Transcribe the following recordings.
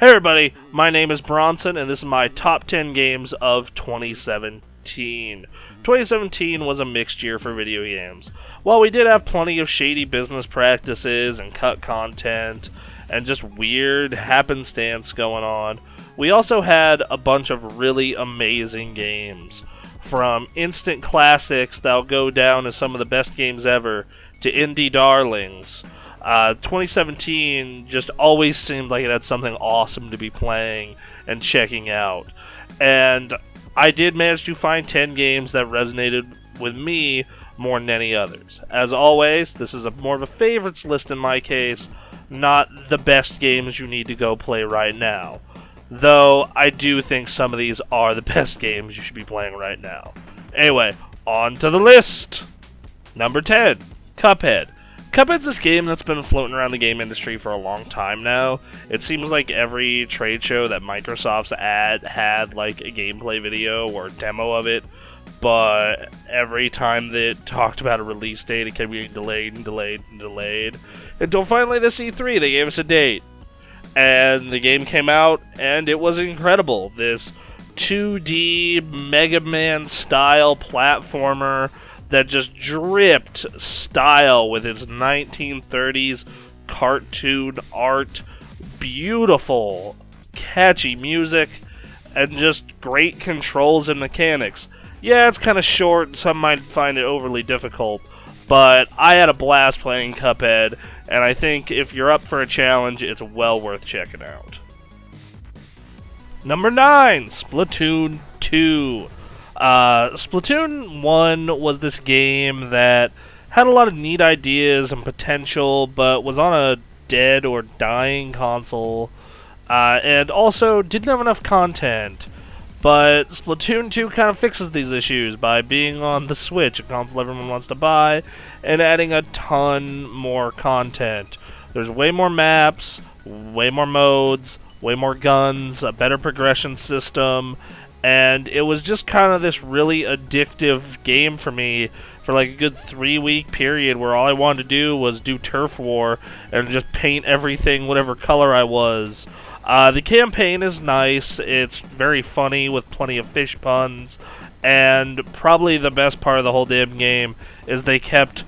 Hey everybody, my name is Bronson, and this is my top 10 games of 2017. 2017 was a mixed year for video games. While we did have plenty of shady business practices and cut content, and just weird happenstance going on, we also had a bunch of really amazing games. From instant classics that'll go down as some of the best games ever, to indie darlings. 2017 just always seemed like it had something awesome to be playing and checking out. And I did manage to find 10 games that resonated with me more than any others. As always, this is more of a favorites list in my case, not the best games you need to go play right now. Though, I do think some of these are the best games you should be playing right now. Anyway, on to the list! Number 10, Cuphead. Cuphead's this game that's been floating around the game industry for a long time now. It seems like every trade show that Microsoft's had like a gameplay video or demo of it, but every time they talked about a release date, it kept getting delayed and delayed and delayed. Until finally this E3, they gave us a date. And the game came out, and it was incredible. This 2D Mega Man style platformer that just dripped style with its 1930s cartoon art, beautiful, catchy music, and just great controls and mechanics. Yeah, it's kind of short, and some might find it overly difficult, but I had a blast playing Cuphead, and I think if you're up for a challenge, it's well worth checking out. Number 9, Splatoon 2. Splatoon 1 was this game that had a lot of neat ideas and potential, but was on a dead or dying console, and also didn't have enough content. But Splatoon 2 kind of fixes these issues by being on the Switch, a console everyone wants to buy, and adding a ton more content. There's way more maps, way more modes, way more guns, a better progression system, and it was just kind of this really addictive game for me for like a good 3-week period where all I wanted to do was do turf war and just paint everything whatever color I was. The campaign is nice, it's very funny with plenty of fish puns, and probably the best part of the whole damn game is they kept,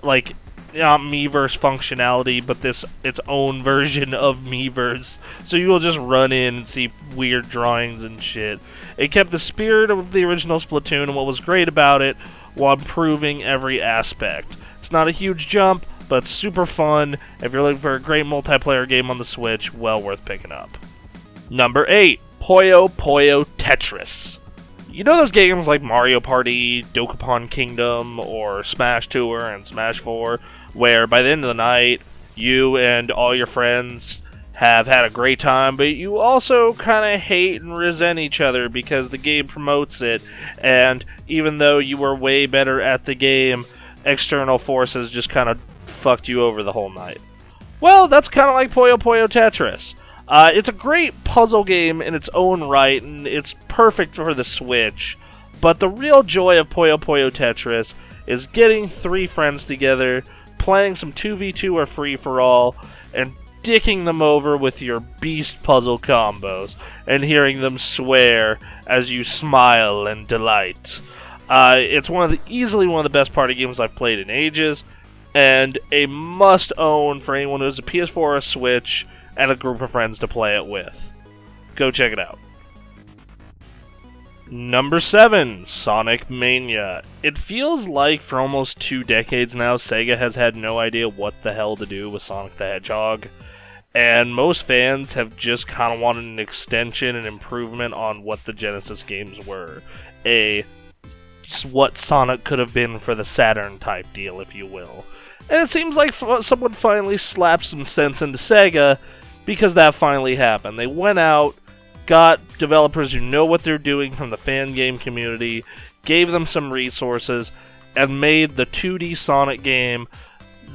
like, not Miiverse functionality, but its own version of Miiverse, so you will just run in and see weird drawings and shit. It kept the spirit of the original Splatoon and what was great about it, while improving every aspect. It's not a huge jump, but it's super fun. If you're looking for a great multiplayer game on the Switch, well worth picking up. Number 8, Puyo Puyo Tetris. You know those games like Mario Party, Dokapon Kingdom, or Smash Tour and Smash 4, where by the end of the night, you and all your friends have had a great time, but you also kind of hate and resent each other because the game promotes it, and even though you were way better at the game, external forces just kind of fucked you over the whole night. Well, that's kind of like Puyo Puyo Tetris. It's a great puzzle game in its own right, and it's perfect for the Switch, but the real joy of Puyo Puyo Tetris is getting 3 friends together, playing some 2v2 or free-for-all, and dicking them over with your beast puzzle combos, and hearing them swear as you smile and delight. It's easily one of the best party games I've played in ages, and a must-own for anyone who has a PS4 or a Switch, and a group of friends to play it with. Go check it out. Number 7, Sonic Mania. It feels like for almost 2 decades now, Sega has had no idea what the hell to do with Sonic the Hedgehog, and most fans have just kind of wanted an extension and improvement on what the Genesis games were. What Sonic could have been for the Saturn type deal, if you will. And it seems like someone finally slapped some sense into Sega, because that finally happened. They went out, got developers who know what they're doing from the fan game community, gave them some resources, and made the 2D Sonic game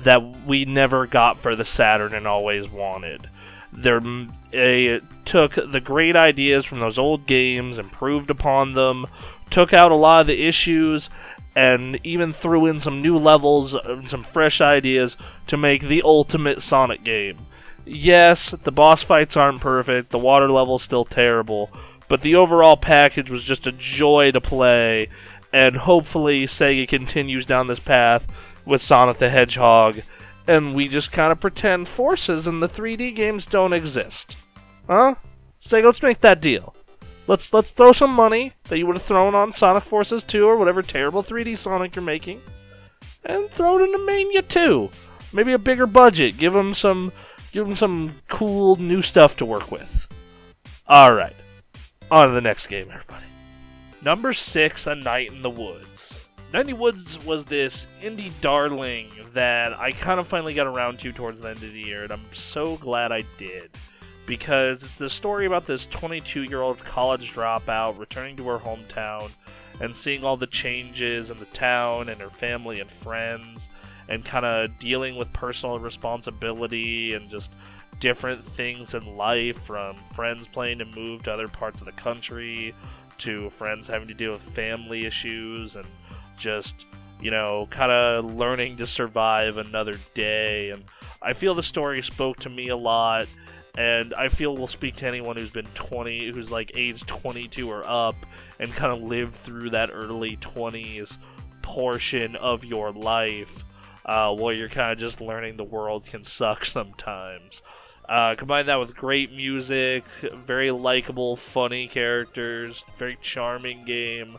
that we never got for the Saturn and always wanted. They took the great ideas from those old games, improved upon them, took out a lot of the issues, and even threw in some new levels and some fresh ideas to make the ultimate Sonic game. Yes, the boss fights aren't perfect, the water level's still terrible, but the overall package was just a joy to play, and hopefully Sega continues down this path with Sonic the Hedgehog, and we just kind of pretend forces in the 3D games don't exist. Huh? Sega, let's make that deal. Let's throw some money that you would have thrown on Sonic Forces 2 or whatever terrible 3D Sonic you're making, and throw it into Mania 2. Maybe a bigger budget. Give them some cool new stuff to work with. Alright. On to the next game, everybody. Number 6, A Night in the Woods. Night in the Woods was this indie darling that I kind of finally got around to towards the end of the year, and I'm so glad I did. Because it's the story about this 22-year-old college dropout returning to her hometown and seeing all the changes in the town and her family and friends, and kind of dealing with personal responsibility and just different things in life, from friends planning to move to other parts of the country, to friends having to deal with family issues, and just, you know, kind of learning to survive another day. And I feel the story spoke to me a lot, and I feel will speak to anyone who's been 20, who's like age 22 or up, and kind of lived through that early 20s portion of your life, where you're kind of just learning the world can suck sometimes. Combine that with great music, very likable, funny characters, very charming game.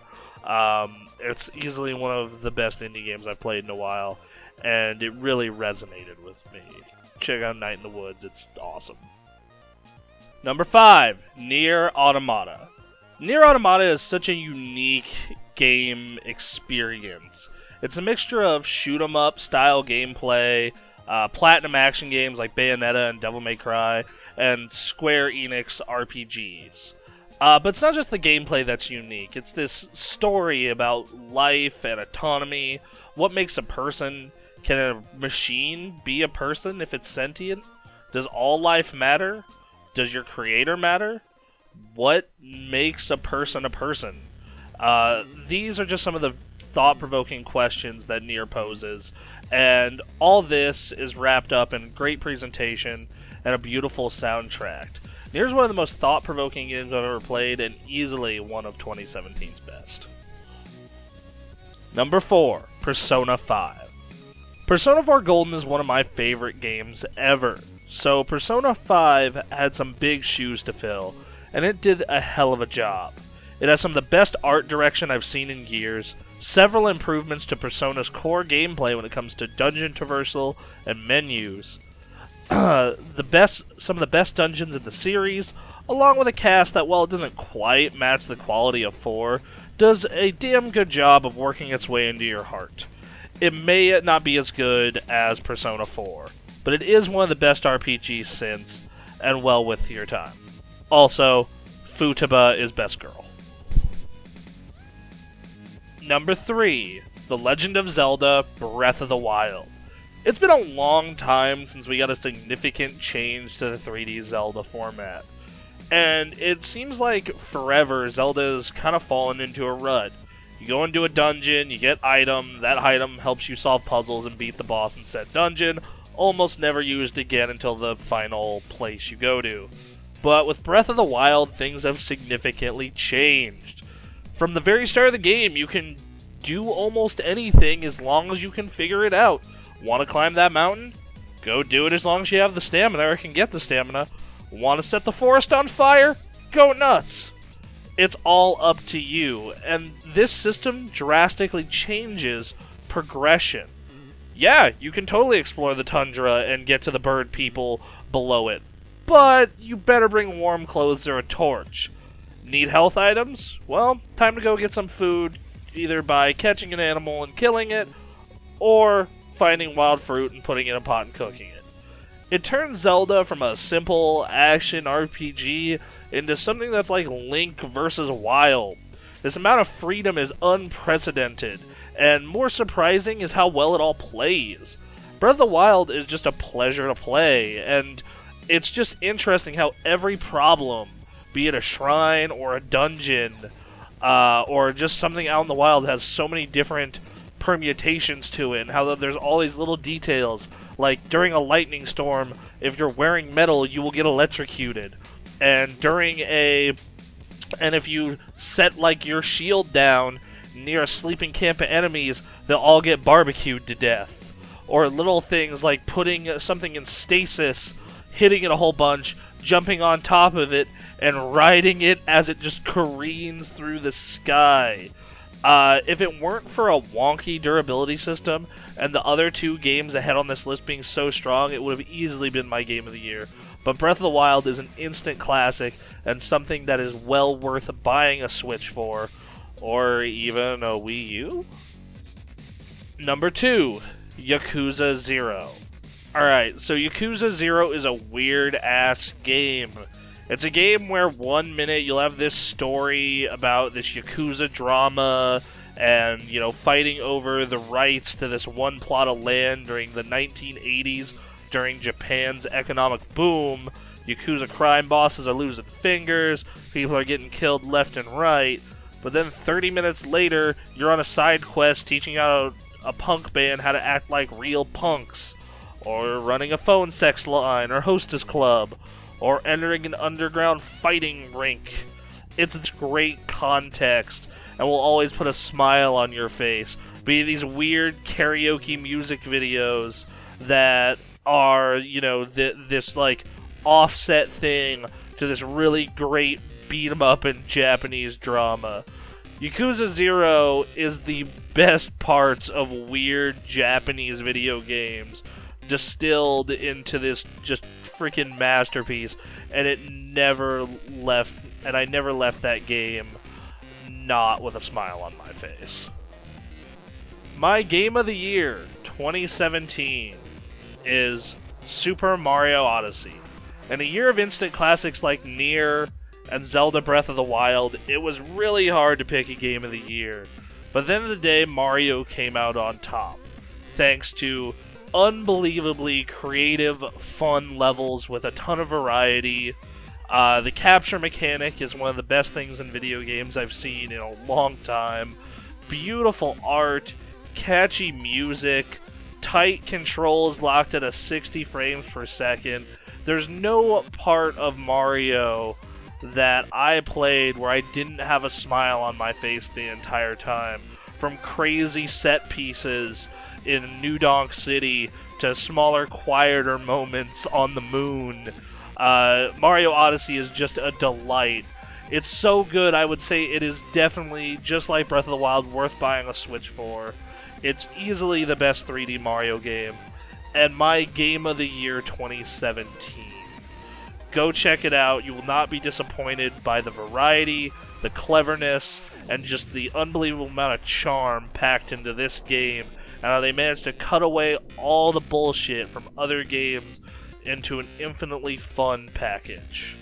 It's easily one of the best indie games I've played in a while, and it really resonated with me. Check out Night in the Woods, it's awesome. Number 5, Nier Automata. Nier Automata is such a unique game experience. It's a mixture of shoot-'em-up style gameplay, platinum action games like Bayonetta and Devil May Cry, and Square Enix RPGs. But it's not just the gameplay that's unique. It's this story about life and autonomy. What makes a person? Can a machine be a person if it's sentient? Does all life matter? Does your creator matter? What makes a person a person? These are just some of the thought-provoking questions that Nier poses, and all this is wrapped up in great presentation and a beautiful soundtrack. Nier is one of the most thought-provoking games I've ever played, and easily one of 2017's best. Number 4, Persona 5. Persona 4 Golden is one of my favorite games ever, so Persona 5 had some big shoes to fill, and it did a hell of a job. It has some of the best art direction I've seen in years, several improvements to Persona's core gameplay when it comes to dungeon traversal and menus, some of the best dungeons in the series, along with a cast that, while it doesn't quite match the quality of 4, does a damn good job of working its way into your heart. It may not be as good as Persona 4, but it is one of the best RPGs since, and well worth your time. Also, Futaba is best girl. Number 3, The Legend of Zelda Breath of the Wild. It's been a long time since we got a significant change to the 3D Zelda format, and it seems like forever Zelda's kind of fallen into a rut. You go into a dungeon, you get item, that item helps you solve puzzles and beat the boss in said dungeon, almost never used again until the final place you go to. But with Breath of the Wild, things have significantly changed. From the very start of the game, you can do almost anything as long as you can figure it out. Want to climb that mountain? Go do it as long as you have the stamina or can get the stamina. Want to set the forest on fire? Go nuts! It's all up to you, and this system drastically changes progression. Yeah, you can totally explore the tundra and get to the bird people below it, but you better bring warm clothes or a torch. Need health items? Well, time to go get some food, either by catching an animal and killing it, or finding wild fruit and putting it in a pot and cooking it. It turns Zelda from a simple action RPG into something that's like Link versus Wild. This amount of freedom is unprecedented, and more surprising is how well it all plays. Breath of the Wild is just a pleasure to play, and it's just interesting how every problem, be it a shrine or a dungeon, or just something out in the wild, has so many different permutations to it, and how there's all these little details. Like, during a lightning storm, if you're wearing metal, you will get electrocuted. And if you set, like, your shield down near a sleeping camp of enemies, they'll all get barbecued to death. Or little things like putting something in stasis, hitting it a whole bunch, jumping on top of it, and riding it as it just careens through the sky. If it weren't for a wonky durability system, and the other two games ahead on this list being so strong, it would have easily been my game of the year. But Breath of the Wild is an instant classic, and something that is well worth buying a Switch for, or even a Wii U? Number 2, Yakuza 0. Alright, so Yakuza 0 is a weird-ass game. It's a game where 1 minute you'll have this story about this Yakuza drama and, you know, fighting over the rights to this one plot of land during the 1980s during Japan's economic boom. Yakuza crime bosses are losing fingers, people are getting killed left and right, but then 30 minutes later, you're on a side quest teaching out a punk band how to act like real punks, or running a phone sex line, or hostess club, or entering an underground fighting rink. It's great context, and will always put a smile on your face. Be these weird karaoke music videos that are, you know, this like offset thing to this really great beat 'em up in Japanese drama. Yakuza 0 is the best parts of weird Japanese video games distilled into this just freaking masterpiece, and I never left that game not with a smile on my face. My game of the year 2017 is Super Mario Odyssey. In a year of instant classics like Nier and Zelda Breath of the Wild, it was really hard to pick a game of the year. But at the end of the day, Mario came out on top, thanks to unbelievably creative, fun levels with a ton of variety. The capture mechanic is one of the best things in video games I've seen in a long time. Beautiful art, catchy music, tight controls locked at a 60 frames per second. There's no part of Mario that I played where I didn't have a smile on my face the entire time. From crazy set pieces in New Donk City to smaller, quieter moments on the moon. Mario Odyssey is just a delight. It's so good, I would say it is definitely, just like Breath of the Wild, worth buying a Switch for. It's easily the best 3D Mario game, and my game of the year 2017. Go check it out. You will not be disappointed by the variety, the cleverness, and just the unbelievable amount of charm packed into this game, and how they managed to cut away all the bullshit from other games into an infinitely fun package.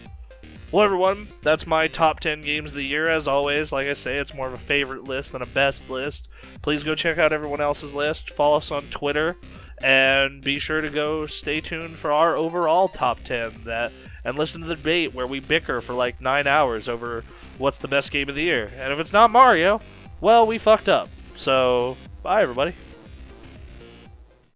Well, everyone, that's my top 10 games of the year. As always, like I say, it's more of a favorite list than a best list. Please go check out everyone else's list. Follow us on Twitter, and be sure to go stay tuned for our overall top 10 and listen to the debate where we bicker for like 9 hours over what's the best game of the year. And if it's not Mario, well, we fucked up. So, bye everybody.